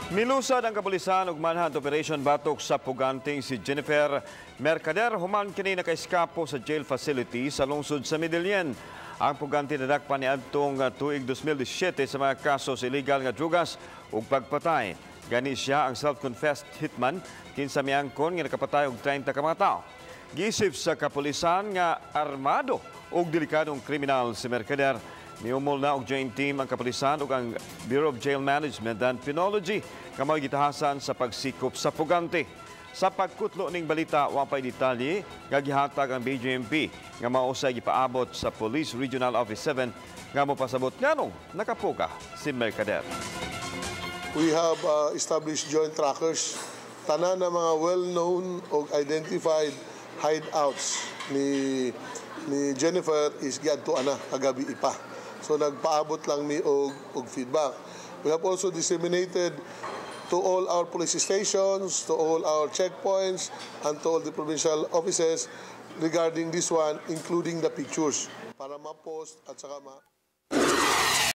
Milusad ang kapulisan ug manhunt operation batok sa puganting si Jennifer Mercader human kini Naka-Eskapo sa jail facility sa lungsod sa Medellin. Ang puganti nadakpan niadtong tuig 2017 sa mga kaso sa illegal nga drugas ug pagpatay. Gani siya ang self-confessed hitman kinsa Niangkon nga nakapatay og 30 ka mga tawo. Giisip sa kapulisan nga armado ug delikadong kriminal si Mercader. Miumol na og joint team ang kapulisan ug ang Bureau of Jail Management and Penology kamay gitahasan sa pagsikop sa pugante. Sa pagkutlo ning balita, wa pay detalye nga gihatag ang BJMP nga mausay gipaabot sa Police Regional Office 7 nga mopasabot nganong nakapuga si Mercader. We have established joint trackers. Tanan na mga well-known o identified hideouts ni Jennifer is giadto ana kagabi ipa. So nagpaabot lang mi og feedback. We have also disseminated to all our police stations, to all our checkpoints, and to all the provincial offices regarding this one, including the pictures, para ma-post at saka